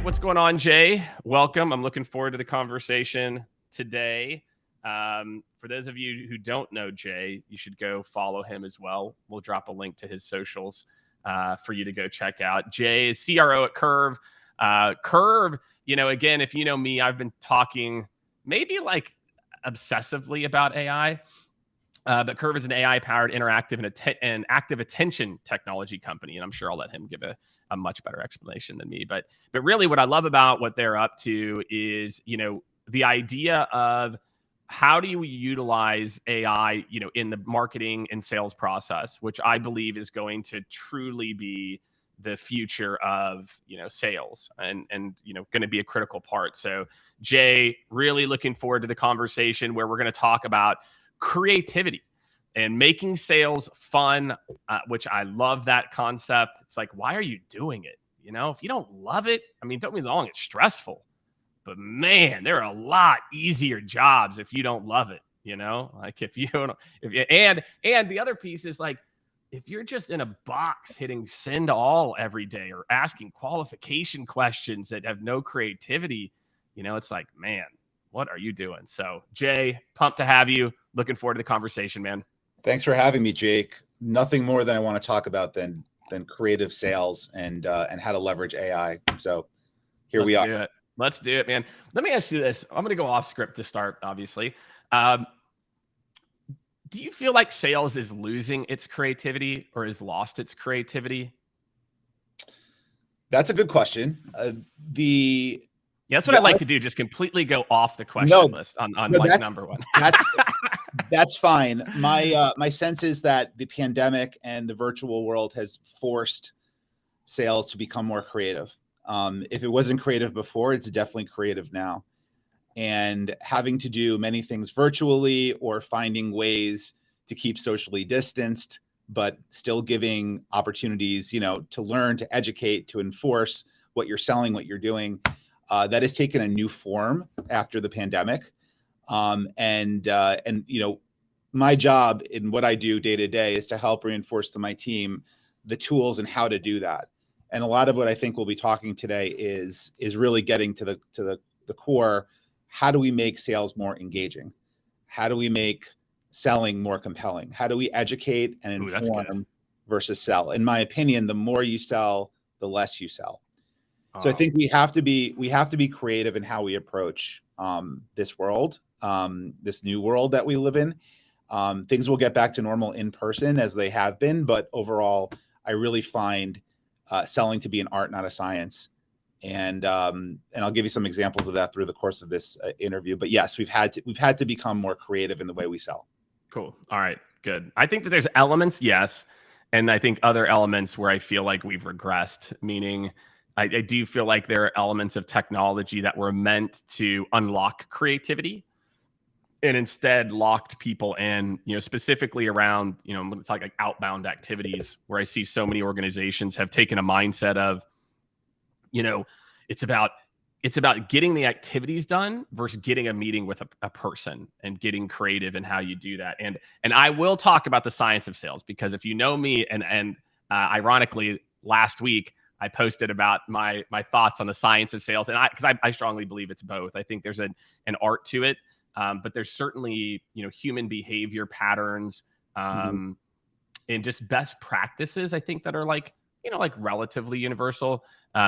right, what's going on, Jay? Welcome. I'm looking forward to the conversation today. For those of you who don't know Jay, you should go follow him as well. We'll drop a link to his socials for you to go check out. Jay is CRO at Curve. Curve, again, if you know me, I've been talking maybe like obsessively about AI. But Curve is an AI-powered interactive and active attention technology company, and I'm sure I'll let him give a much better explanation than me. But really, what I love about what they're up to is, the idea of how do you utilize AI, in the marketing and sales process, which I believe is going to truly be the future of, sales and going to be a critical part. So, Jay, really looking forward to the conversation where we're going to talk about creativity and making sales fun, which I love that concept. It's like, why are you doing it? If you don't love it, don't get me wrong, it's stressful, but man, there are a lot easier jobs if you don't love it. Like and the other piece is like, if you're just in a box hitting send all every day or asking qualification questions that have no creativity, it's like, man, what are you doing? So, Jay, pumped to have you. Looking forward to the conversation, man. Thanks for having me, Jake. Nothing more than I want to talk about than creative sales and how to leverage AI. So here we are. Let's do it, man. Let me ask you this. I'm going to go off script to start, obviously. Do you feel like sales is losing its creativity or has lost its creativity? That's a good question. That's what I like to do. Just completely go off the question list on number one. That's fine. My sense is that the pandemic and the virtual world has forced sales to become more creative. If it wasn't creative before, it's definitely creative now. And having to do many things virtually or finding ways to keep socially distanced, but still giving opportunities, to learn, to educate, to enforce what you're selling, what you're doing. That has taken a new form after the pandemic. My job in what I do day to day is to help reinforce to my team the tools and how to do that. And a lot of what I think we'll be talking today is really getting to the core. How do we make sales more engaging? How do we make selling more compelling? How do we educate and inform versus sell? In my opinion, the more you sell, the less you sell. So I think we have to be creative in how we approach this world, this new world that we live in. Things will get back to normal in person as they have been, but overall, I really find selling to be an art, not a science. And I'll give you some examples of that through the course of this interview. But yes, we've had to become more creative in the way we sell. Cool. All right. Good. I think that there's elements, yes, and I think other elements where I feel like we've regressed. Meaning, I do feel like there are elements of technology that were meant to unlock creativity, and instead locked people in, specifically around, it's like outbound activities where I see so many organizations have taken a mindset of, it's about getting the activities done versus getting a meeting with a person and getting creative in how you do that. And I will talk about the science of sales, because if you know me, and ironically, last week I posted about my thoughts on the science of sales, and because I strongly believe it's both. I think there's an art to it. But there's certainly, human behavior patterns and just best practices, I think, that are like relatively universal.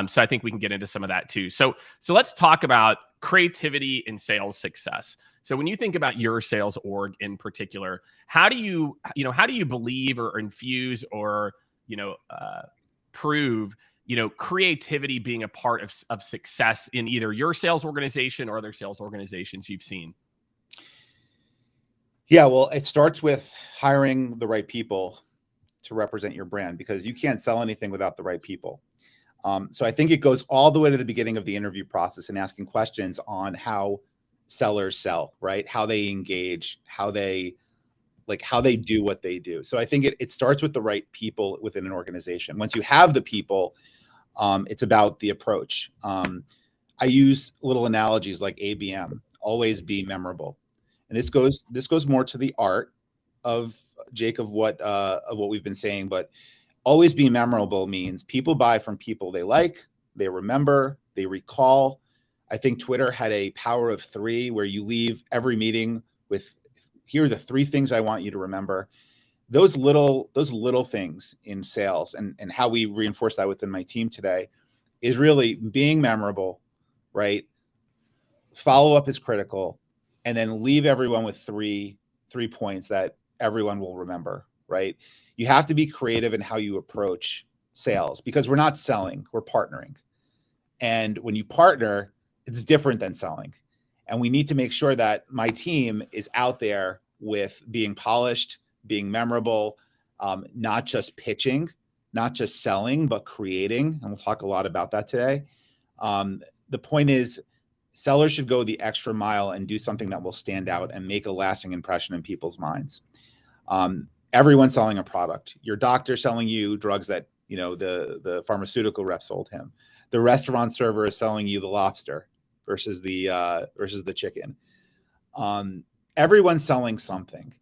So I think we can get into some of that too. So let's talk about creativity in sales success. So when you think about your sales org in particular, how do you believe or infuse or, prove, creativity being a part of success in either your sales organization or other sales organizations you've seen? Yeah, well, it starts with hiring the right people to represent your brand, because you can't sell anything without the right people. So I think it goes all the way to the beginning of the interview process and asking questions on how sellers sell, right? How they engage, how they do what they do. So I think it starts with the right people within an organization. Once you have the people, it's about the approach. I use little analogies like ABM, always be memorable. And this goes more to the art of, Jake, of what we've been saying, but always be memorable means people buy from people they like, they remember, they recall. I think Twitter had a power of 3 where you leave every meeting with, here are the 3 things I want you to remember. Those little things in sales and how we reinforce that within my team today is really being memorable, right? Follow up is critical, and then leave everyone with three points that everyone will remember, right? You have to be creative in how you approach sales because we're not selling, we're partnering. And when you partner, it's different than selling. And we need to make sure that my team is out there with being polished, being memorable, not just pitching, not just selling, but creating. And we'll talk a lot about that today. The point is, sellers should go the extra mile and do something that will stand out and make a lasting impression in people's minds. Everyone's selling a product. Your doctor selling you drugs that the pharmaceutical rep sold him. The restaurant server is selling you the lobster versus the chicken. Everyone's selling something.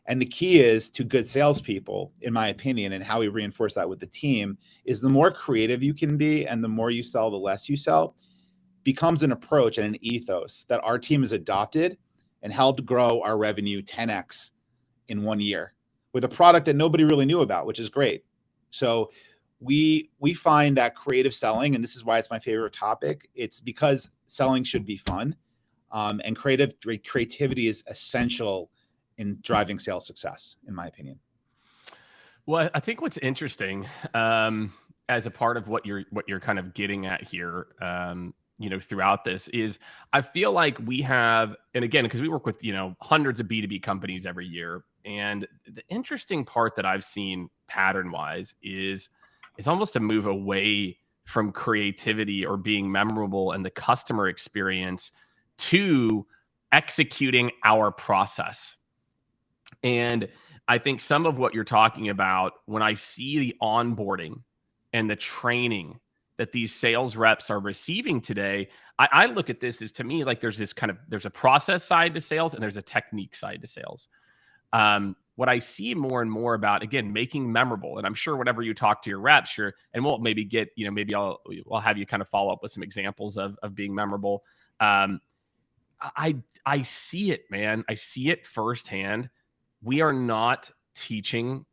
And the key is to good salespeople, in my opinion, and how we reinforce that with the team, is the more creative you can be and the more you sell, the less you sell, becomes an approach and an ethos that our team has adopted and helped grow our revenue 10x in 1 year with a product that nobody really knew about, which is great. So we find that creative selling, and this is why it's my favorite topic, it's because selling should be fun, and creativity is essential in driving sales success, in my opinion. Well, I think what's interesting, as a part of what you're kind of getting at here, throughout this is I feel like we have, and again, because we work with, hundreds of B2B companies every year. And the interesting part that I've seen pattern wise is almost a move away from creativity or being memorable and the customer experience to executing our process. And I think some of what you're talking about, when I see the onboarding and the training that these sales reps are receiving today, I look at this as, to me, like there's a process side to sales and there's a technique side to sales. What I see more and more about, again, making memorable, and I'm sure whenever you talk to your reps, and we'll maybe get, maybe I'll have you kind of follow up with some examples of being memorable. I see it, man. I see it firsthand. We are not teaching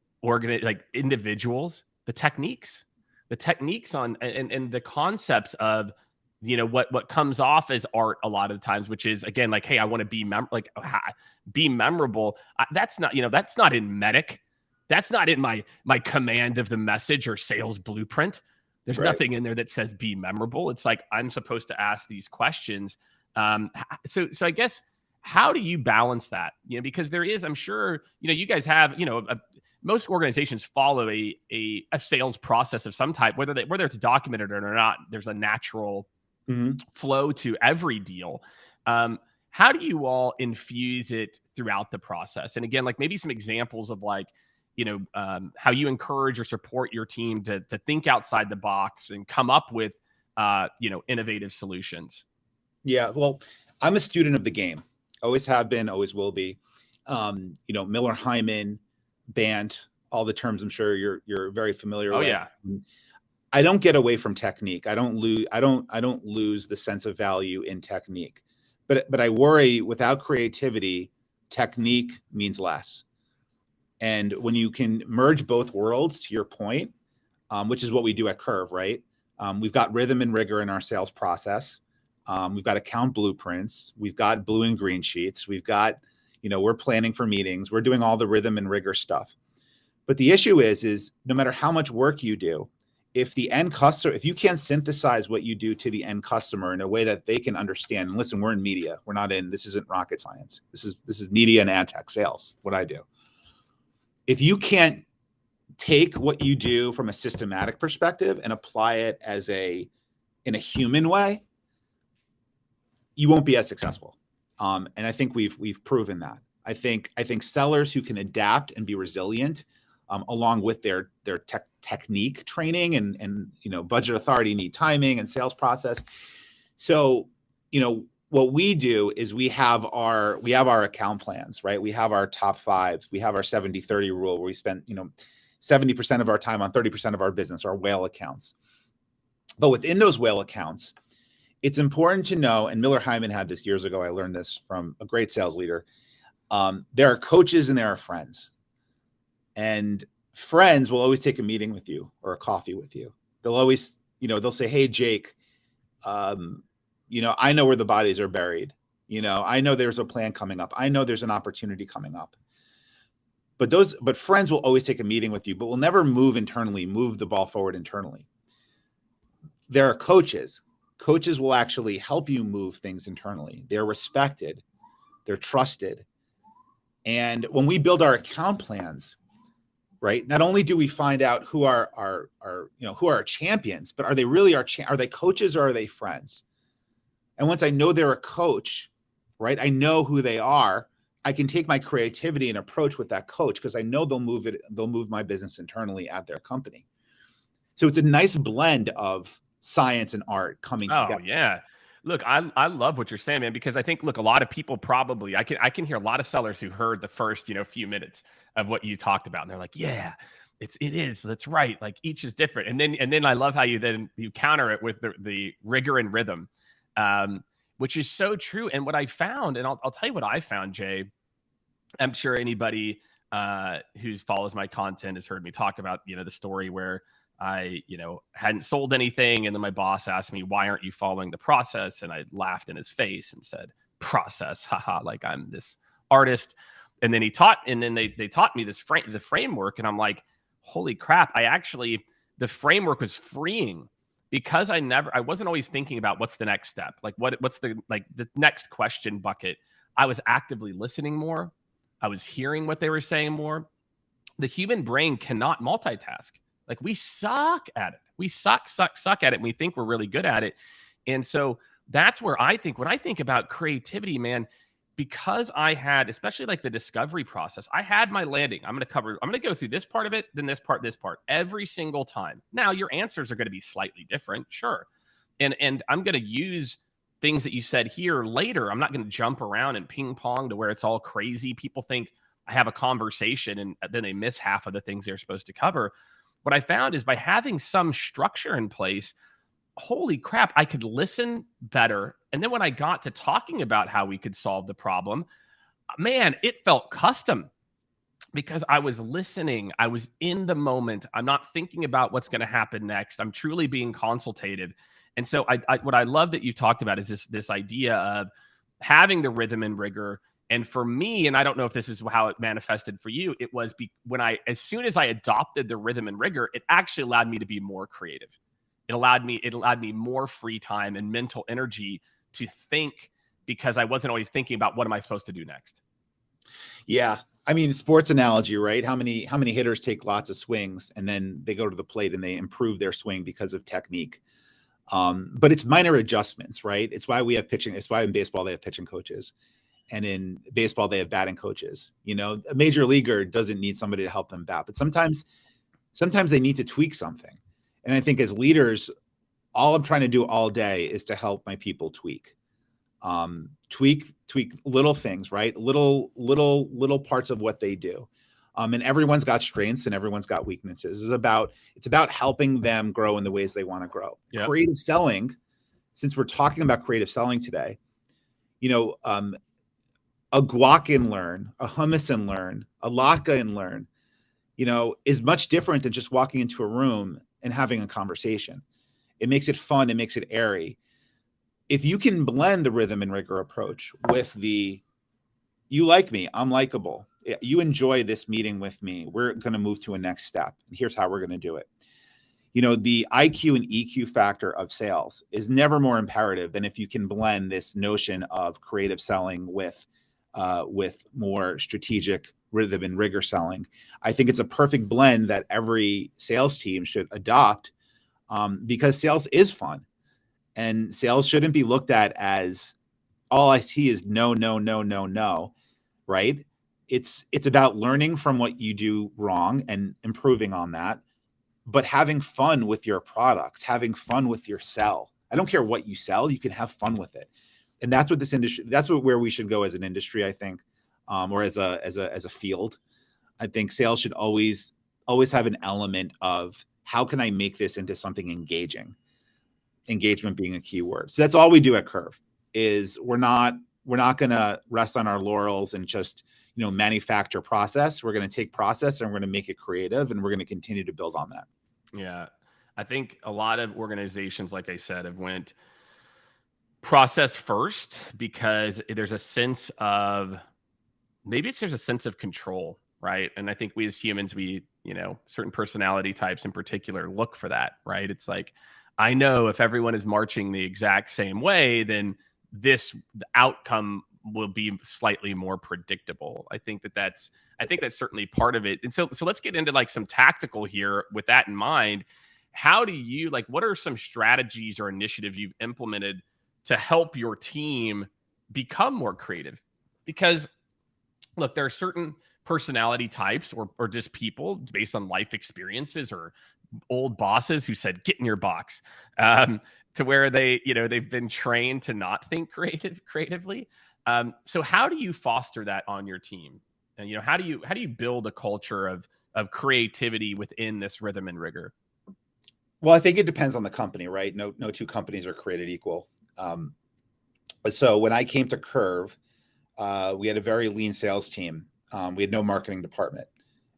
individuals the techniques on and the concepts of what comes off as art a lot of times, which is, again, like, hey, I want to be be memorable. That's not in Medic. That's not in my command of the message or sales blueprint. There's nothing in there that says be memorable. It's like, I'm supposed to ask these questions. So I guess, how do you balance that? Because there is, I'm sure, you guys have, most organizations follow a sales process of some type, whether it's documented or not. There's a natural flow to every deal. How do you all infuse it throughout the process? And again, like maybe some examples of how you encourage or support your team to think outside the box and come up with, innovative solutions. Yeah, well, I'm a student of the game. Always have been, always will be. Miller Hyman, Band, all the terms I'm sure you're very familiar with. Yeah. I don't get away from technique. I don't lose the sense of value in technique. But I worry, without creativity, technique means less. And when you can merge both worlds, to your point, which is what we do at Curve, right? We've got rhythm and rigor in our sales process. We've got account blueprints. We've got blue and green sheets. We've got, we're planning for meetings. We're doing all the rhythm and rigor stuff. But the issue is no matter how much work you do, if you can't synthesize what you do to the end customer in a way that they can understand, and listen, we're in media. This isn't rocket science. This is media and ad tech sales, what I do. If you can't take what you do from a systematic perspective and apply it in a human way, you won't be as successful. And I think we've proven that. I think sellers who can adapt and be resilient, along with their technique training and budget authority need timing and sales process. So, what we do is we have our account plans, right? We have our top 5. We have our 70-30 rule where we spend 70% of our time on 30% of our business, our whale accounts. But within those whale accounts, it's important to know, and Miller Hyman had this years ago. I learned this from a great sales leader. There are coaches and there are friends. And friends will always take a meeting with you or a coffee with you. They'll always, they'll say, hey, Jake, I know where the bodies are buried. I know there's a plan coming up. I know there's an opportunity coming up. But friends will always take a meeting with you, but will never move the ball forward internally. There are coaches. Coaches will actually help you move things internally. They're respected. They're trusted. And when we build our account plans, right, not only do we find out who are our champions, but are they really are they coaches or are they friends? And once I know they're a coach, right, I know who they are. I can take my creativity and approach with that coach because I know they'll move my business internally at their company. So it's a nice blend of science and art coming together. Oh, yeah. Look, I love what you're saying, man, because I think, look, a lot of people probably, I can hear a lot of sellers who heard the first, few minutes of what you talked about. And they're like, yeah, it is. That's right. Like each is different. And then I love how you counter it with the rigor and rhythm, which is so true. And what I found, and I'll tell you what I found, Jay, I'm sure anybody who follows my content has heard me talk about, the story where I, hadn't sold anything. And then my boss asked me, why aren't you following the process? And I laughed in his face and said, process, haha, like I'm this artist. And then they taught me the framework. And I'm like, holy crap. The framework was freeing because I wasn't always thinking about what's the next step. Like what's the next question bucket. I was actively listening more. I was hearing what they were saying more. The human brain cannot multitask. Like we suck at it. We suck at it. And we think we're really good at it. And so that's where I think, when I think about creativity, man, because I had, especially like the discovery process, I had my landing. I'm going to go through this part of it, then this part, every single time. Now your answers are going to be slightly different. Sure. And I'm going to use things that you said here later. I'm not going to jump around and ping pong to where it's all crazy. People think I have a conversation and then they miss half of the things they're supposed to cover. What I found is by having some structure in place, holy crap, I could listen better. And then when I got to talking about how we could solve the problem, man, it felt custom because I was listening. I was in the moment. I'm not thinking about what's going to happen next. I'm truly being consultative. And so what I love that you talked about is this idea of having the rhythm and rigor. And for me, and I don't know if this is how it manifested for you, it was as soon as I adopted the rhythm and rigor, it actually allowed me to be more creative. It allowed me more free time and mental energy to think, because I wasn't always thinking about what am I supposed to do next. Yeah. I mean, sports analogy, right? How many hitters take lots of swings and then they go to the plate and they improve their swing because of technique. But it's minor adjustments, right? It's why we have pitching. It's why in baseball they have pitching coaches. And in baseball, they have batting coaches. A major leaguer doesn't need somebody to help them bat, but sometimes they need to tweak something. And I think as leaders, all I'm trying to do all day is to help my people tweak little things, right? Little parts of what they do. And everyone's got strengths and everyone's got weaknesses. It's about helping them grow in the ways they want to grow. Yep. Creative selling, since we're talking about creative selling today, a guac and learn, a hummus and learn, a latke and learn, is much different than just walking into a room and having a conversation. It makes it fun. It makes it airy. If you can blend the rhythm and rigor approach with you like me, I'm likable. You enjoy this meeting with me. We're going to move to a next step. And here's how we're going to do it. The IQ and EQ factor of sales is never more imperative than if you can blend this notion of creative selling with more strategic rhythm and rigor selling. I think it's a perfect blend that every sales team should adopt, because sales is fun, and sales shouldn't be looked at as all I see is no, no, no, no, no, right? It's about learning from what you do wrong and improving on that, but having fun with your products, having fun with your sell. I don't care what you sell, you can have fun with it. And that's what this industry, where we should go as an industry, I think, or as a field. I think sales should always have an element of how can I make this into something engaging? engagement being a key word. So that's all we do at Curve. Is we're not going to rest on our laurels and just, manufacture process. We're going to take process and we're going to make it creative, and we're going to continue to build on that. Yeah. I think a lot of organizations, like I said, have went process first because there's a sense of there's a sense of control, right? And I think we as humans, certain personality types in particular look for that, right? It's like, I know if everyone is marching the exact same way, then the outcome will be slightly more predictable. I think that's certainly part of it. And so let's get into like some tactical here with that in mind. How do you what are some strategies or initiatives you've implemented to help your team become more creative? Because look, there are certain personality types or just people based on life experiences or old bosses who said, get in your box, to where they've been trained to not think creatively. So how do you foster that on your team? And, how do you build a culture of creativity within this rhythm and rigor? Well, I think it depends on the company, right? No two companies are created equal. So when I came to Curve, we had a very lean sales team. We had no marketing department,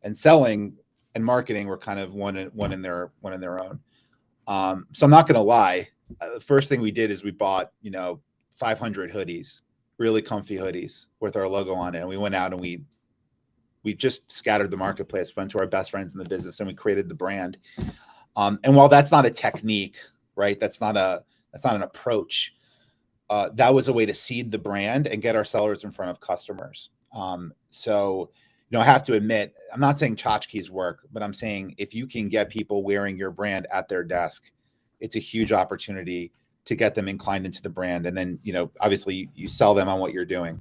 and selling and marketing were kind of one in their own. So I'm not going to lie. The first thing we did is we bought 500 hoodies, really comfy hoodies with our logo on it, and we went out and we just scattered the marketplace, went to our best friends in the business, and we created the brand. And while that's not a technique, right? That's not an approach. That was a way to seed the brand and get our sellers in front of customers. So, I have to admit, I'm not saying tchotchkes work, but I'm saying if you can get people wearing your brand at their desk, it's a huge opportunity to get them inclined into the brand. And then, obviously you sell them on what you're doing.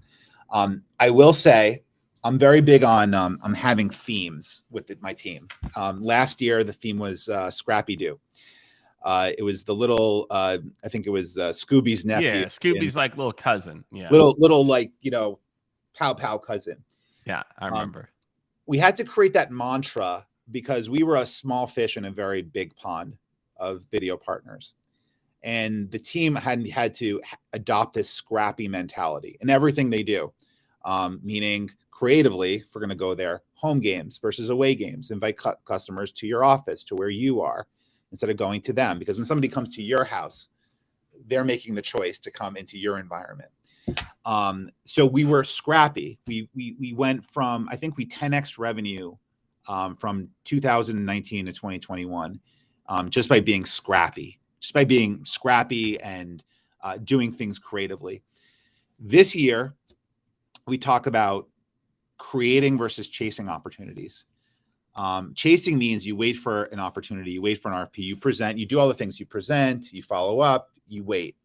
I will say I'm very big on having themes with my team. Last year, the theme was Scrappy Doo. It was the little, I think it was Scooby's nephew. Yeah, Scooby's like little cousin. Yeah, little pow cousin. Yeah, I remember. We had to create that mantra because we were a small fish in a very big pond of video partners, and the team had to adopt this scrappy mentality in everything they do. Meaning creatively, if we're going to go there, home games versus away games. Invite customers to your office, to where you are, instead of going to them. Because when somebody comes to your house, they're making the choice to come into your environment. So we were scrappy. We went from, I think we 10x revenue from 2019 to 2021 just by being scrappy, and doing things creatively. This year, we talk about creating versus chasing opportunities. Chasing means you wait for an opportunity, you wait for an RFP, you present, you do all the things, you present, you follow up, you wait.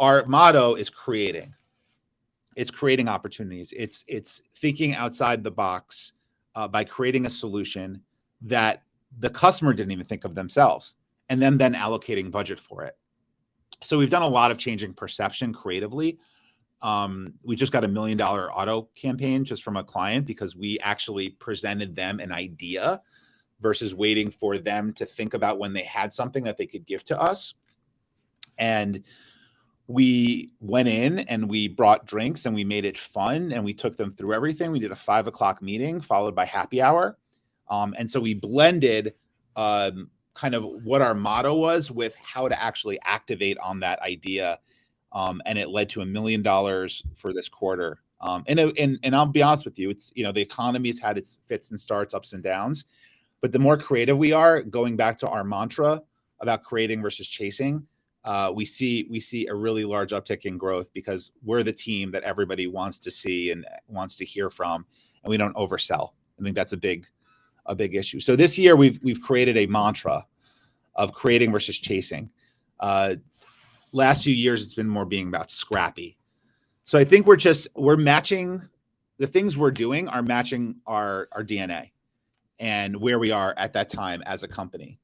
Our motto is creating. It's creating opportunities. It's thinking outside the box by creating a solution that the customer didn't even think of themselves, and then allocating budget for it. So we've done a lot of changing perception creatively. We just got $1 million auto campaign just from a client because we actually presented them an idea versus waiting for them to think about when they had something that they could give to us. And we went in and we brought drinks and we made it fun and we took them through everything. We did a 5 o'clock meeting followed by happy hour. And so we blended kind of what our motto was with how to actually activate on that idea. And it led to $1 million for this quarter. And I'll be honest with you, it's, the economy's had its fits and starts, ups and downs, but the more creative we are, going back to our mantra about creating versus chasing, we see a really large uptick in growth because we're the team that everybody wants to see and wants to hear from, and we don't oversell. I think that's a big issue. So this year we've created a mantra of creating versus chasing. Last few years, it's been more being about scrappy. So I think we're matching the things we're doing are matching our DNA and where we are at that time as a company.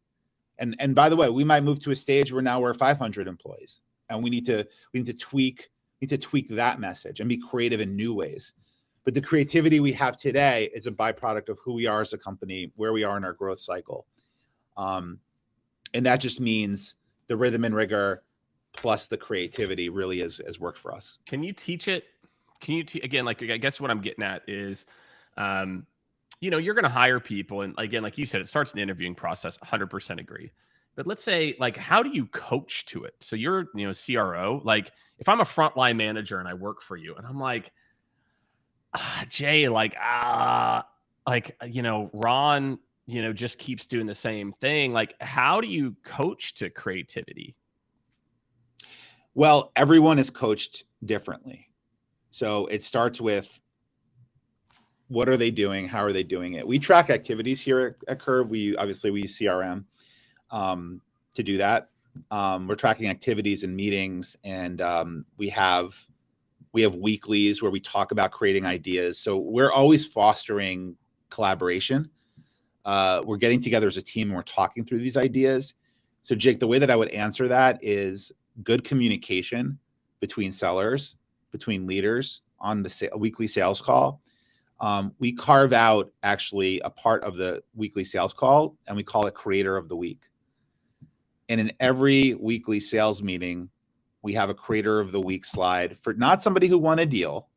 And by the way, we might move to a stage where now we're 500 employees, and we need to tweak that message and be creative in new ways. But the creativity we have today is a byproduct of who we are as a company, where we are in our growth cycle, and that just means the rhythm and rigor plus the creativity really has worked for us. Can you teach it? Can you again, like, I guess what I'm getting at is, you're going to hire people. And again, like you said, it starts in the interviewing process. 100% agree. But let's say, like, how do you coach to it? So you're, CRO, like if I'm a frontline manager and I work for you and I'm like, Jay, Ron, just keeps doing the same thing. Like, how do you coach to creativity? Well, everyone is coached differently. So it starts with, what are they doing? How are they doing it? We track activities here at Curve. We use CRM to do that. We're tracking activities and meetings, and we have weeklies where we talk about creating ideas. So we're always fostering collaboration. We're getting together as a team and we're talking through these ideas. So Jake, the way that I would answer that is good communication between sellers, between leaders on the weekly sales call. We carve out actually a part of the weekly sales call and we call it Creator of the Week. And in every weekly sales meeting, we have a Creator of the Week slide for not somebody who won a deal,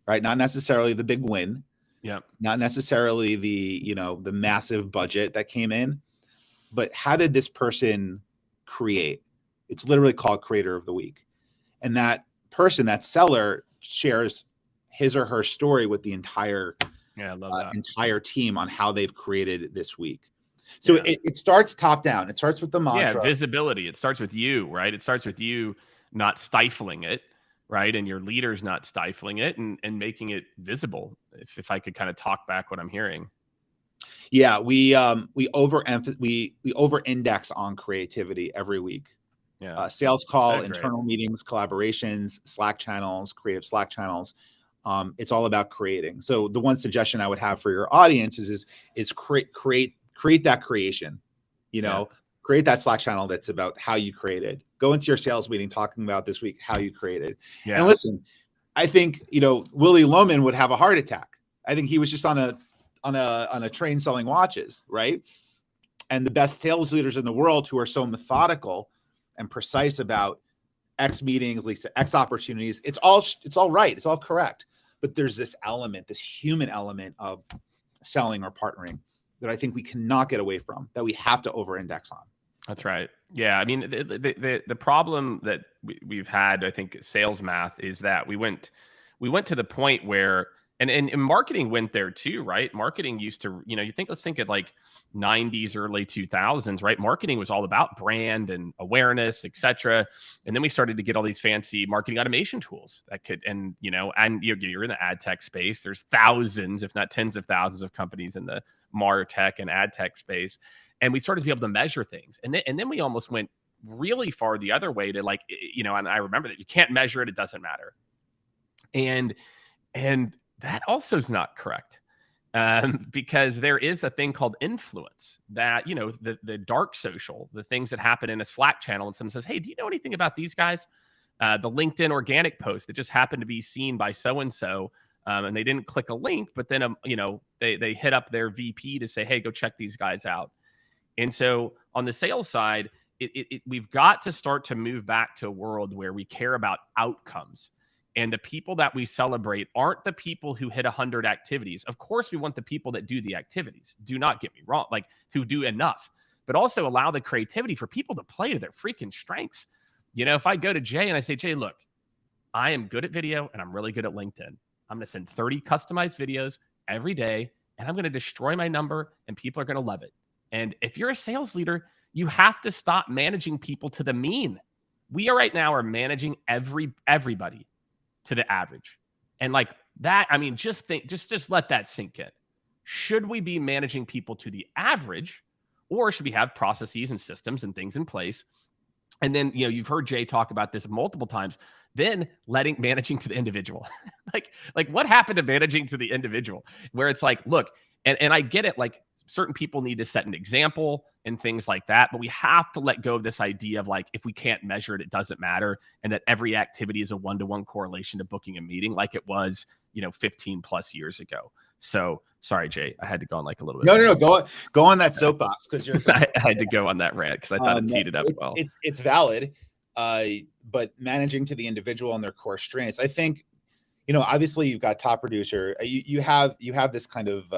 right? Not necessarily the big win. Yeah. Not necessarily the massive budget that came in, but how did this person create? It's literally called Creator of the Week. And that person, that seller, shares his or her story with the entire team on how they've created this week. So it starts top down. It starts with the mantra. Yeah, visibility. It starts with you, right? It starts with you not stifling it, right? And your leaders not stifling it and making it visible. If I could kind of talk back what I'm hearing. Yeah, we over-index on creativity every week. Yeah, sales call, internal meetings, collaborations, Slack channels, creative Slack channels. It's all about creating. So the one suggestion I would have for your audience is create that creation. Create that Slack channel that's about how you created. Go into your sales meeting talking about this week how you created. Yeah. And listen, I think Willie Loman would have a heart attack. I think he was just on a train selling watches, right? And the best sales leaders in the world who are so methodical and precise about X meetings, at least X opportunities, it's all right. It's all correct. But there's this element, this human element of selling or partnering that I think we cannot get away from, that we have to over-index on. That's right. Yeah. I mean, the problem that we've had, I think, sales math is that we went to the point where, and marketing went there too, right? Marketing used to, let's think of like 90s, early 2000s, right? Marketing was all about brand and awareness, et cetera. And then we started to get all these fancy marketing automation tools that could, and you're in the ad tech space. There's thousands, if not tens of thousands of companies in the MarTech and ad tech space. And we started to be able to measure things. And then we almost went really far the other way to and I remember that you can't measure it. It doesn't matter. And that also is not correct. Because there is a thing called influence that, the dark social, the things that happen in a Slack channel and someone says, hey, do you know anything about these guys? The LinkedIn organic post that just happened to be seen by so-and-so. And they didn't click a link, but then, they hit up their VP to say, hey, go check these guys out. And so on the sales side, we've got to start to move back to a world where we care about outcomes. And the people that we celebrate aren't the people who hit 100 activities. Of course, we want the people that do the activities. Do not get me wrong, like who do enough, but also allow the creativity for people to play to their freaking strengths. If I go to Jay and I say, Jay, look, I am good at video and I'm really good at LinkedIn. I'm going to send 30 customized videos every day and I'm going to destroy my number and people are going to love it. And if you're a sales leader, you have to stop managing people to the mean. We are right now are managing everybody to the average. And like that, I mean, just let that sink in. Should we be managing people to the average, or should we have processes and systems and things in place? And then, you've heard Jay talk about this multiple times, then managing to the individual. like what happened to managing to the individual, where it's like, look, and I get it. Like certain people need to set an example and things like that, but we have to let go of this idea of like, if we can't measure it, it doesn't matter. And that every activity is a one-to-one correlation to booking a meeting like it was, 15 plus years ago. So Sorry, Jay. I had to go on like a little bit. No. Go on that soapbox because you're. I had to go on that rant because I thought it teed it up well. It's valid, but managing to the individual and their core strengths. I think, obviously you've got top producer. You have this kind of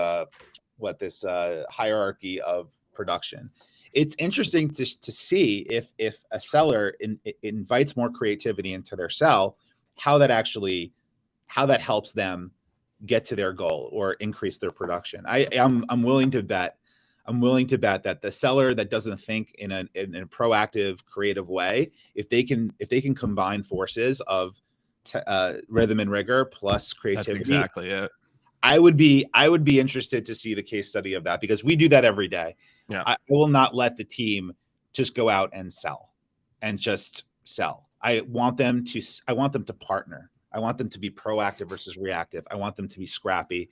this hierarchy of production. It's interesting to see if a seller invites more creativity into their sell, how that helps them get to their goal or increase their production. I'm willing to bet that the seller that doesn't think in a proactive, creative way, if they can combine forces of rhythm and rigor plus creativity, that's exactly it. I would be interested to see the case study of that, because we do that every day. Yeah. I will not let the team just go out and sell and just sell. I want them to partner. I want them to be proactive versus reactive. I want them to be scrappy.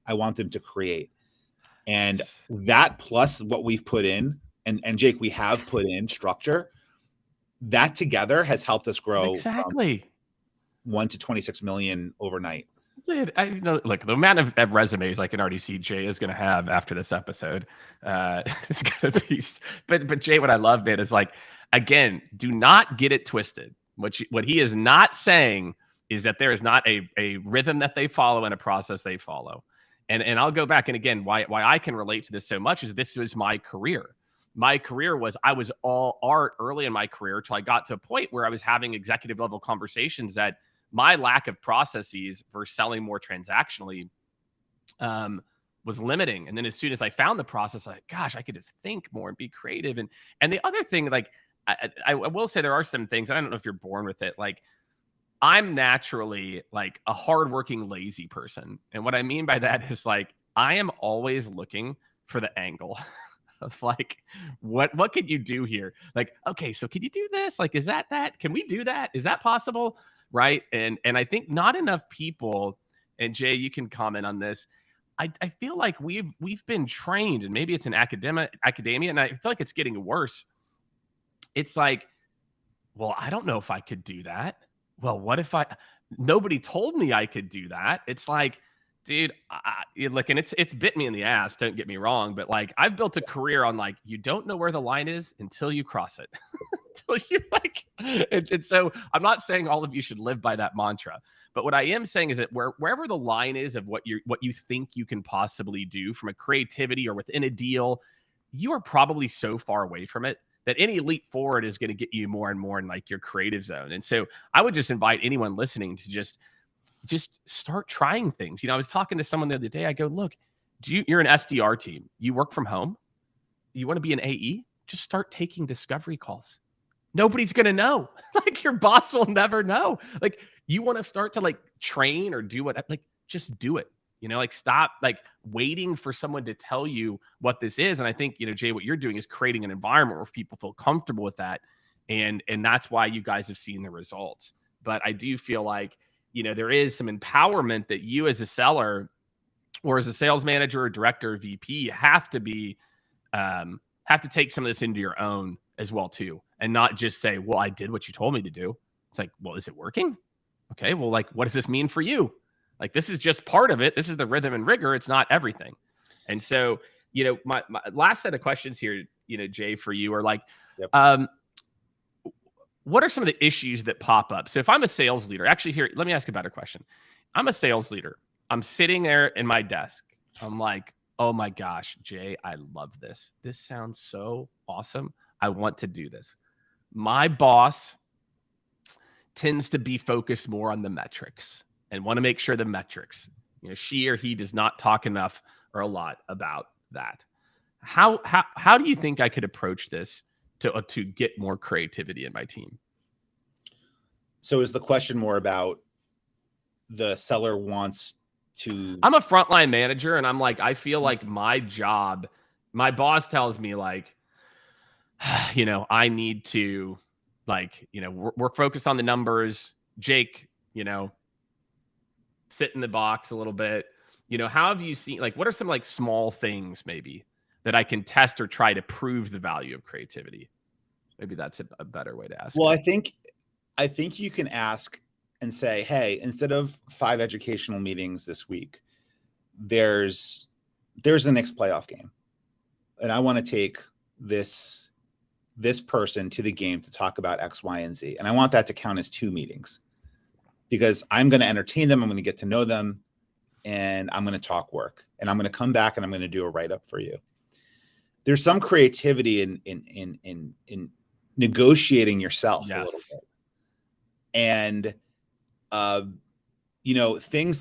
I want them to create. And that plus what we've put in, and Jake, we have put in structure, that together has helped us grow exactly 1 to 26 million overnight. Look, the amount of resumes I can already see Jay is going to have after this episode. It's going to be, but Jay, what I love, man, is like, again, do not get it twisted. What he is not saying is that there is not a rhythm that they follow and a process they follow. And I'll go back, and again, why I can relate to this so much is this was my career. My career was, I was all art early in my career till I got to a point where I was having executive level conversations that my lack of processes for selling more transactionally was limiting. And then as soon as I found the process, gosh, I could just think more and be creative. And the other thing, like, I will say there are some things, I don't know if you're born with it. Like, I'm naturally like a hardworking, lazy person. And what I mean by that is, like, I am always looking for the angle of like, what could you do here? Like, okay, so can you do this? Like, is that? Can we do that? Is that possible? Right. And I think not enough people, and Jay, you can comment on this. I feel like we've been trained, and maybe it's in academia, and I feel like it's getting worse. It's like, well, I don't know if I could do that. Well, what if nobody told me I could do that? It's like, dude, look, and it's bit me in the ass. Don't get me wrong. But like, I've built a career on, like, you don't know where the line is until you cross it. Until you like, and so I'm not saying all of you should live by that mantra. But what I am saying is that wherever the line is of what you think you can possibly do from a creativity or within a deal, you are probably so far away from it that any leap forward is going to get you more and more in like your creative zone. And so I would just invite anyone listening to just start trying things. I was talking to someone the other day. I go, look, you're an SDR team. You work from home. You want to be an AE? Just start taking discovery calls. Nobody's going to know. Like, your boss will never know. Like, you want to start to like train or do what, like, just do it. Like, stop like waiting for someone to tell you what this is. And I think, Jay, what you're doing is creating an environment where people feel comfortable with that. And that's why you guys have seen the results. But I do feel like, there is some empowerment that you as a seller or as a sales manager or director or VP have to take some of this into your own as well too. And not just say, well, I did what you told me to do. It's like, well, is it working? Okay. Well, like, what does this mean for you? Like, this is just part of it. This is the rhythm and rigor. It's not everything. And so, my last set of questions here, Jay, for you are like, yep. What are some of the issues that pop up? So if I'm a sales leader, actually here, let me ask a better question. I'm a sales leader. I'm sitting there in my desk. I'm like, oh my gosh, Jay, I love this. This sounds so awesome. I want to do this. My boss tends to be focused more on the metrics and want to make sure the metrics, she or he does not talk enough or a lot about that. How do you think I could approach this to get more creativity in my team? So is the question more about the seller wants to? I'm a frontline manager, and I'm like, I feel like my job, my boss tells me like, I need to like, we're focused on the numbers. Jake, sit in the box a little bit. How have you seen, like, what are some like small things maybe that I can test or try to prove the value of creativity? Maybe that's a better way to ask. Well, I think you can ask and say, hey, instead of 5 educational meetings this week, there's there's the next playoff game, and I want to take this person to the game to talk about X, Y, and Z. And I want that to count as 2 meetings because I'm going to entertain them. I'm going to get to know them, and I'm going to talk work, and I'm going to come back and I'm going to do a write-up for you. There's some creativity in negotiating yourself a little bit. And,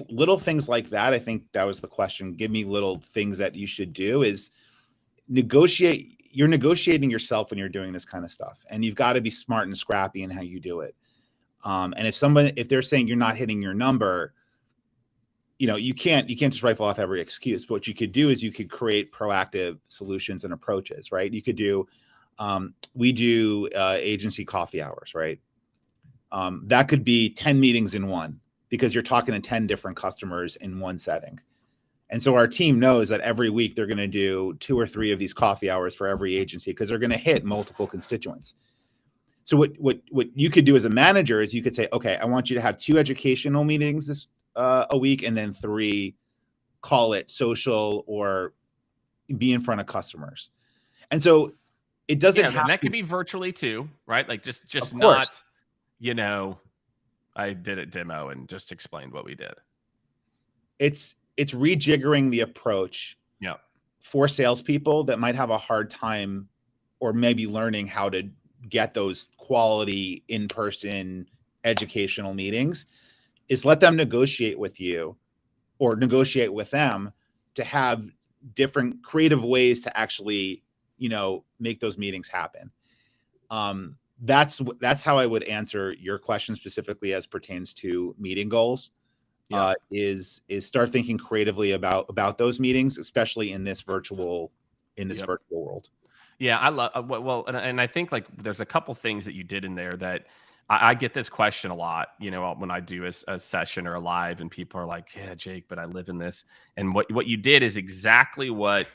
little things like that. I think that was the question. Give me little things that you should do is negotiate. You're negotiating yourself when you're doing this kind of stuff, and you've got to be smart and scrappy in how you do it. And if they're saying you're not hitting your number, you can't just rifle off every excuse. But what you could do is you could create proactive solutions and approaches, right? You could do, we do agency coffee hours, right? That could be 10 meetings in one because you're talking to 10 different customers in one setting. And so our team knows that every week they're going to do 2 or 3 of these coffee hours for every agency because they're going to hit multiple constituents. So what you could do as a manager is you could say, okay, I want you to have 2 educational meetings this a week, and then 3, call it social or be in front of customers. And so it doesn't have that could be virtually too, right? Like just not, I did a demo and just explained what we did. It's rejiggering the approach for salespeople that might have a hard time or maybe learning how to get those quality in-person educational meetings, is let them negotiate with you or negotiate with them to have different creative ways to actually, make those meetings happen. That's how I would answer your question specifically as pertains to meeting goals. Is start thinking creatively about those meetings, especially in this virtual virtual world. Yeah, I love and I think like there's a couple things that you did in there that I get this question a lot, when I do a session or a live, and people are like, "Yeah, Jake, but I live in this." And what you did is exactly what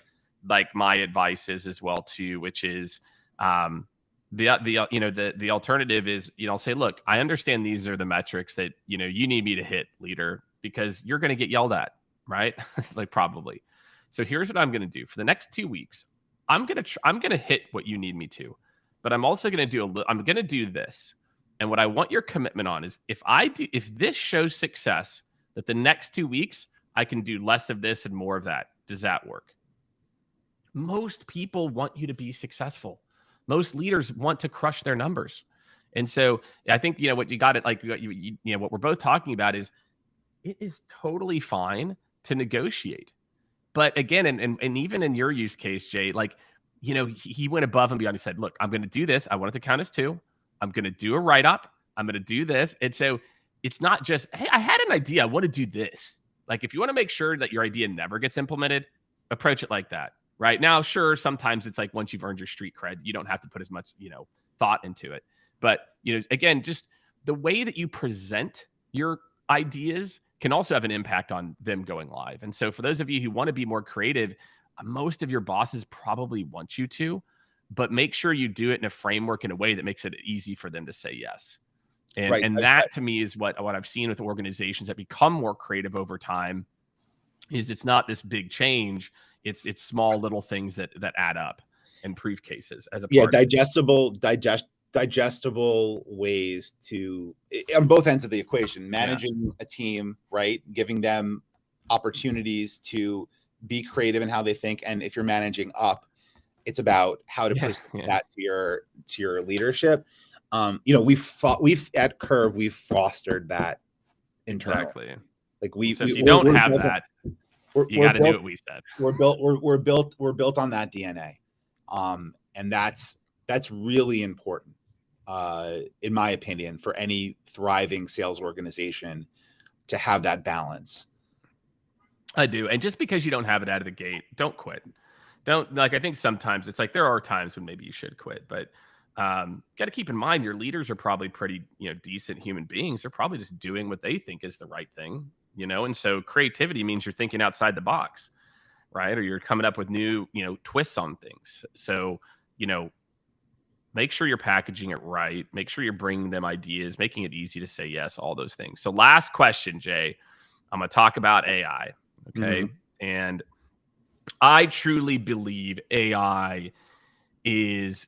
like my advice is as well too, which is the alternative is, I'll say, look, I understand these are the metrics that, you need me to hit, leader, because you're going to get yelled at, right? Like probably. So here's what I'm going to do for the next 2 weeks. I'm going to hit what you need me to, but I'm also going to do this. And what I want your commitment on is if this shows success, that the next 2 weeks, I can do less of this and more of that. Does that work? Most people want you to be successful. Most leaders want to crush their numbers. And so I think, what you got it, like, what we're both talking about is it is totally fine to negotiate. But again, and even in your use case, Jay, like, he went above and beyond. He said, look, I'm going to do this. I want it to count as 2. I'm going to do a write-up. I'm going to do this. And so it's not just, hey, I had an idea. I want to do this. Like, if you want to make sure that your idea never gets implemented, approach it like that. Right now, sure, sometimes it's like once you've earned your street cred, you don't have to put as much, thought into it. But, again, just the way that you present your ideas can also have an impact on them going live. And so for those of you who want to be more creative, most of your bosses probably want you to, but make sure you do it in a framework in a way that makes it easy for them to say yes. And, right. And that to me is what I've seen with organizations that become more creative over time. Is it's not this big change. It's small little things that add up and proof cases as a part digestible ways to, on both ends of the equation, managing a team, right? Giving them opportunities to be creative in how they think. And if you're managing up, it's about how to present that to your leadership. We've at Curve, we've fostered that internally. Exactly. Like if you don't have that, you got to do what we said. We're built on that DNA. And that's really important, in my opinion, for any thriving sales organization to have that balance. I do. And just because you don't have it out of the gate, don't quit. I think sometimes it's like, there are times when maybe you should quit, but got to keep in mind your leaders are probably pretty, decent human beings. They're probably just doing what they think is the right thing, and so creativity means you're thinking outside the box, right? Or you're coming up with new, twists on things. So, make sure you're packaging it right. Make sure you're bringing them ideas, making it easy to say yes, all those things. So last question, Jay, I'm going to talk about AI. Okay. Mm-hmm. And I truly believe AI is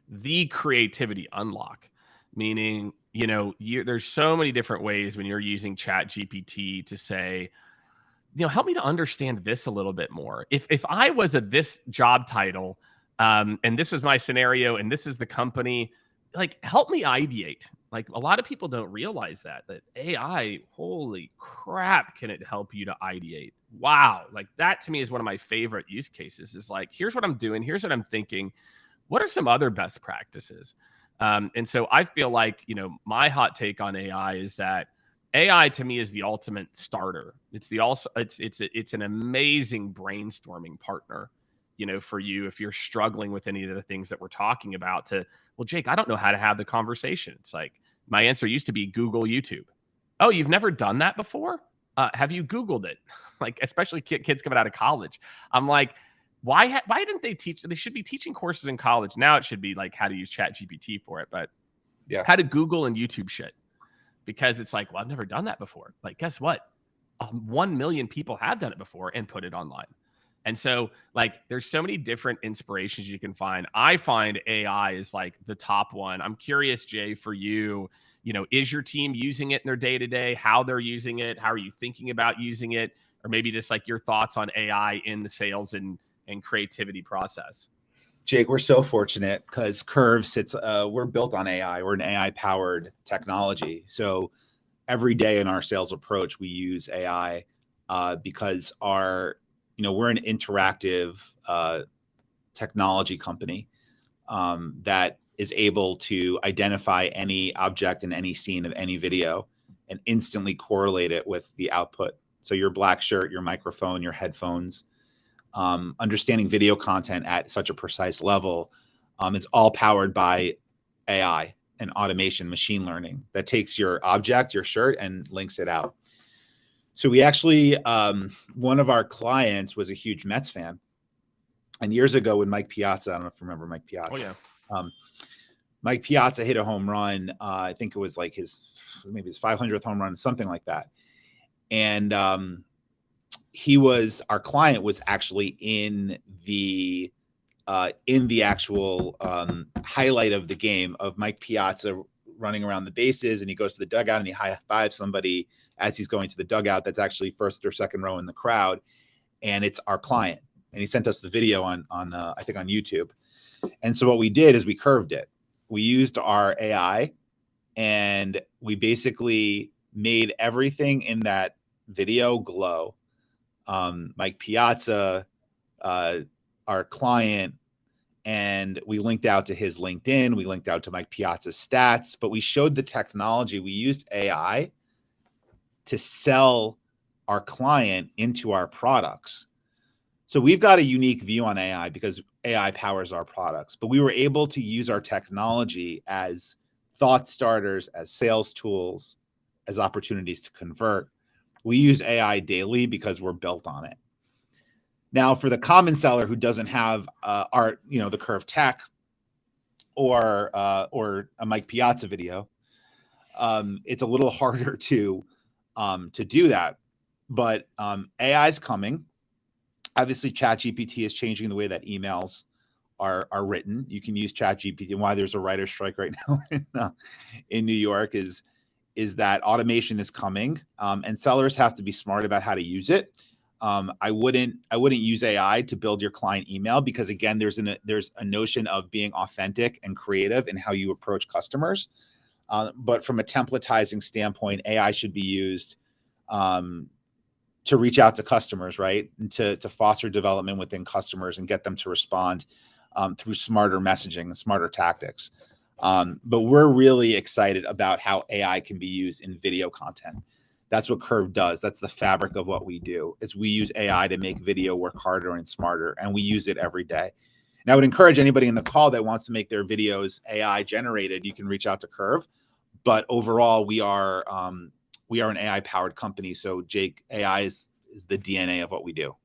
the creativity unlock, meaning, there's so many different ways when you're using Chat GPT to say, help me to understand this a little bit more. If I was at this job title, and this was my scenario, and this is the company, like, help me ideate. Like, a lot of people don't realize that AI, holy crap, can it help you to ideate? Wow, like that to me is one of my favorite use cases. Is like, here's what I'm doing, here's what I'm thinking. What are some other best practices? And so I feel like, my hot take on AI is that AI to me is the ultimate starter. It's an amazing brainstorming partner, for you if you're struggling with any of the things that we're talking about. Well, Jake, I don't know how to have the conversation. It's like my answer used to be Google, YouTube. Oh, you've never done that before? Have you Googled it? Like, especially kids coming out of college. I'm like, why didn't they teach? They should be teaching courses in college. Now it should be like how to use Chat GPT for it, but Yeah. how to Google and YouTube shit. Because it's like, well, I've never done that before. Like, guess what? 1 million people have done it before and put it online. And so, like, there's so many different inspirations you can find. I find AI is like the top one. I'm curious, Jay, for you, is your team using it in their day to day? How they're using it? How are you thinking about using it? Or maybe just like your thoughts on AI in the sales and creativity process. Jake, we're so fortunate because Curve sits, we're built on AI. We're an AI powered technology. So every day in our sales approach, we use AI because we're an interactive technology company that is able to identify any object in any scene of any video and instantly correlate it with the output. So your black shirt, your microphone, your headphones, understanding video content at such a precise level. It's all powered by AI and automation, machine learning that takes your object, your shirt, and links it out. So we actually, one of our clients was a huge Mets fan. And years ago when Mike Piazza, I don't know if you remember Mike Piazza. Oh, yeah. Mike Piazza hit a home run. I think it was like maybe his 500th home run, something like that. And our client was actually in the actual highlight of the game of Mike Piazza running around the bases, and he goes to the dugout and he high-fives somebody as he's going to the dugout that's actually first or second row in the crowd, and it's our client. And he sent us the video on I think on YouTube. And so what we did is we curved it. We used our AI and we basically made everything in that video glow. Mike Piazza, our client, and we linked out to his LinkedIn. We linked out to Mike Piazza's stats, but we showed the technology. We used AI to sell our client into our products. So we've got a unique view on AI because AI powers our products, but we were able to use our technology as thought starters, as sales tools, as opportunities to convert. We use AI daily because we're built on it. Now, for the common seller who doesn't have the Curve tech or a Mike Piazza video, it's a little harder to do that. But AI is coming. Obviously, ChatGPT is changing the way that emails are written. You can use ChatGPT, and why there's a writer's strike right now in New York is that automation is coming, and sellers have to be smart about how to use it. I wouldn't use AI to build your client email because, again, there's a notion of being authentic and creative in how you approach customers. But from a templatizing standpoint, AI should be used to reach out to customers, right? And to foster development within customers and get them to respond through smarter messaging and smarter tactics. But we're really excited about how AI can be used in video content. That's what Curve does. That's the fabric of what we do, is we use AI to make video work harder and smarter, and we use it every day. And I would encourage anybody in the call that wants to make their videos AI generated, you can reach out to Curve. But overall, we are an AI powered company. So Jake, AI is the DNA of what we do.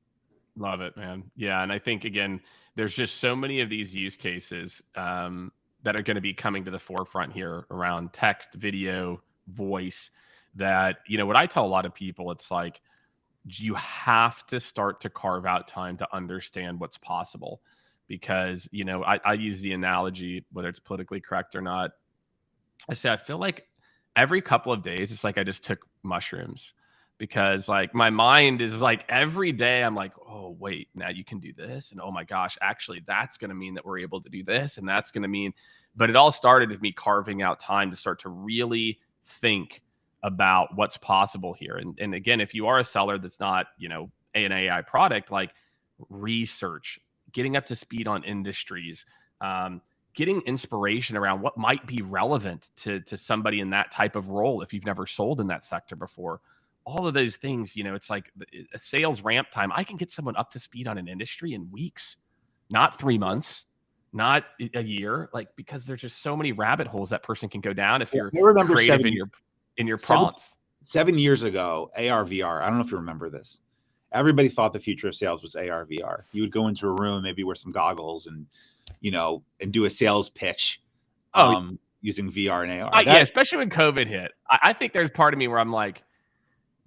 Love it, man. Yeah. And I think, again, there's just so many of these use cases that are going to be coming to the forefront here around text, video, voice, that, what I tell a lot of people, it's like, you have to start to carve out time to understand what's possible. Because, you know, I use the analogy, whether it's politically correct or not. I say, I feel like every couple of days, it's like I just took mushrooms, because like my mind is like every day I'm like, oh, wait, now you can do this. And oh my gosh, actually, that's going to mean that we're able to do this. And that's going to mean, but it all started with me carving out time to start to really think about what's possible here. And again, if you are a seller that's not, you know, an AI product, like research, getting up to speed on industries, getting inspiration around what might be relevant to somebody in that type of role if you've never sold in that sector before. All of those things, you know, it's like a sales ramp time. I can get someone up to speed on an industry in weeks, not 3 months, not a year, like, because there's just so many rabbit holes that person can go down if you're creative in your prompts. 7 years ago, AR/VR. I don't know if you remember this. Everybody thought the future of sales was AR/VR. You would go into a room, maybe wear some goggles, and you know, and do a sales pitch using VR and AR. Yeah, especially when COVID hit. I think there's part of me where I'm like,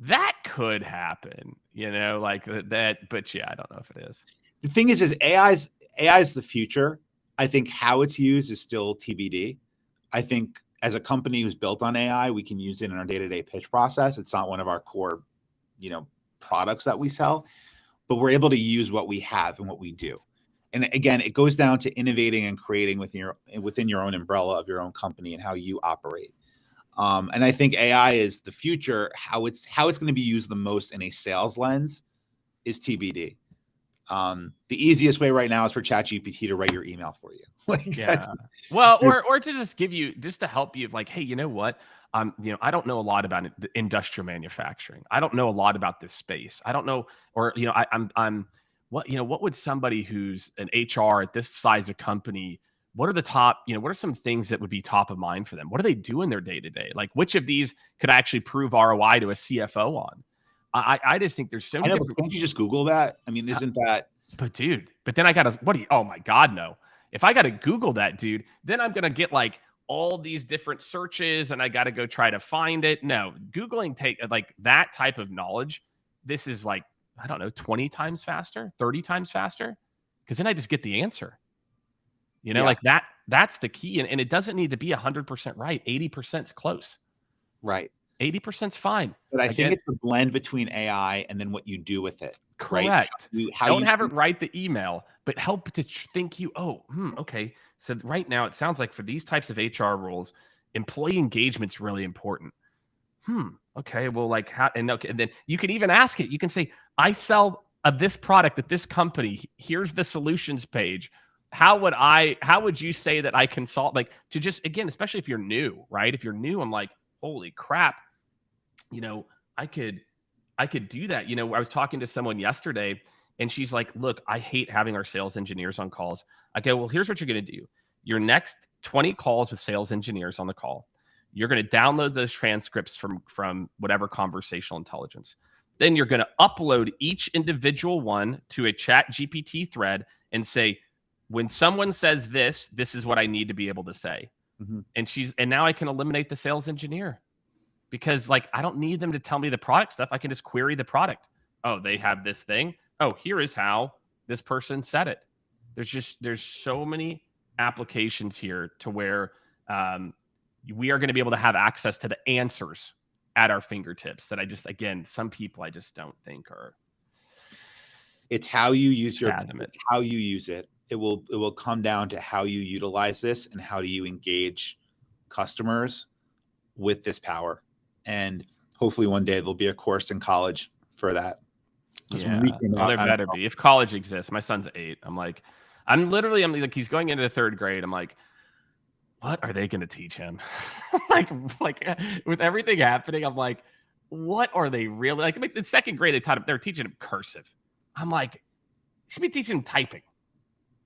that could happen, you know, like that. But yeah, I don't know if it is. The thing is AI's the future. I think how it's used is still TBD. I think as a company who's built on AI, we can use it in our day-to-day pitch process. It's not one of our core, you know, products that we sell, but we're able to use what we have and what we do. And again, it goes down to innovating and creating within your own umbrella of your own company and how you operate. And I think AI is the future. How it's going to be used the most in a sales lens is TBD. The easiest way right now is for ChatGPT to write your email for you. Like, yeah. Well, or to just give you, just to help you, like, hey, you know what? You know, I don't know a lot about industrial manufacturing. I don't know a lot about this space. I don't know, or you know, I'm what, you know, what would somebody who's an HR at this size of company, what are the top, you know, what are some things that would be top of mind for them? What do they do in their day to day? Like, which of these could actually prove ROI to a CFO on? I just think there's so many different. Can't you just Google that? I mean, isn't that? But dude, but then I gotta, what do you, oh my God, no. If I gotta Google that, dude, then I'm gonna get like all these different searches and I gotta go try to find it. No, Googling take like that type of knowledge. This is like, I don't know, 20 times faster, 30 times faster. Cause then I just get the answer. You know, like that's the key. And it doesn't need to be 100% right. 80% is close. Right. 80% is fine. But I think it's the blend between AI and then what you do with it. Correct. Right? Don't have it write the email, but help to think you, okay. So right now it sounds like for these types of HR roles, employee engagement's really important. Okay. Well, like how, and then you can even ask it. You can say, I sell this product at this company. Here's the solutions page. How would you say that I consult, like, to just, again, especially if you're new, right? If you're new, I'm like, holy crap, you know, I could do that. You know, I was talking to someone yesterday and she's like, look, I hate having our sales engineers on calls. Okay, well, here's what you're going to do. Your next 20 calls with sales engineers on the call, you're going to download those transcripts from whatever conversational intelligence. Then you're going to upload each individual one to a ChatGPT thread and say, when someone says this is what I need to be able to say. Mm-hmm. And now I can eliminate the sales engineer. Because like, I don't need them to tell me the product stuff. I can just query the product. Oh, they have this thing. Oh, here is how this person said it. There's so many applications here to where we are going to be able to have access to the answers at our fingertips that some people I just don't think are. It's how you use how you use it. It will come down to how you utilize this and how do you engage customers with this power. And hopefully one day there'll be a course in college for that. Yeah. There better be. If college exists, my son's 8. I'm like, he's going into 3rd grade. I'm like, what are they going to teach him? like with everything happening, I'm like, what are they really like? In 2nd grade, they're teaching him cursive. I'm like, you should be teaching him typing.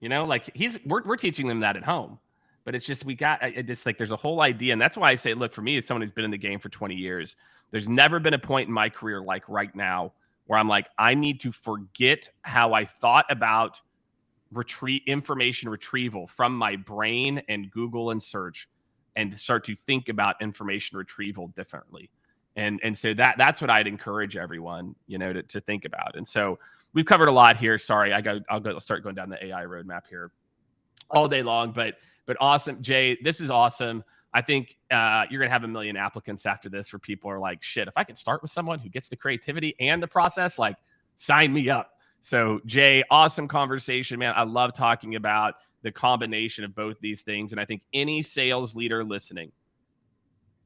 You know, like we're teaching them that at home. But it's just, there's a whole idea. And that's why I say, look, for me, as someone who's been in the game for 20 years, there's never been a point in my career like right now where I'm like, I need to forget how I thought about information retrieval from my brain and Google and search and start to think about information retrieval differently. And so that's what I'd encourage everyone, to think about. And so we've covered a lot here. Sorry, I'll start going down the AI roadmap here all day long, but awesome. Jay, this is awesome. I think you're going to have 1 million applicants after this where people are like, shit, if I can start with someone who gets the creativity and the process, like, sign me up. So Jay, awesome conversation, man. I love talking about the combination of both these things. And I think any sales leader listening,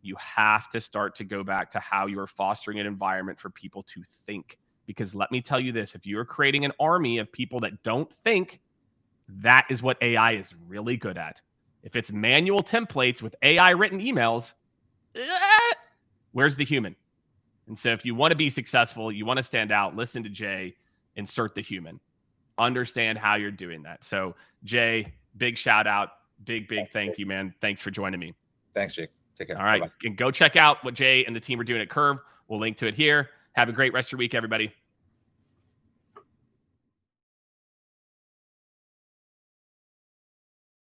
you have to start to go back to how you're fostering an environment for people to think. Because let me tell you this, if you're creating an army of people that don't think, that is what AI is really good at. If it's manual templates with AI written emails, where's the human? And so if you want to be successful, you want to stand out, listen to Jay, insert the human. Understand how you're doing that. So Jay, big shout out, big thank you, man. Thanks for joining me. Thanks, Jake. Take care. All right. Bye-bye. And go check out what Jay and the team are doing at Curve. We'll link to it here. Have a great rest of your week, everybody.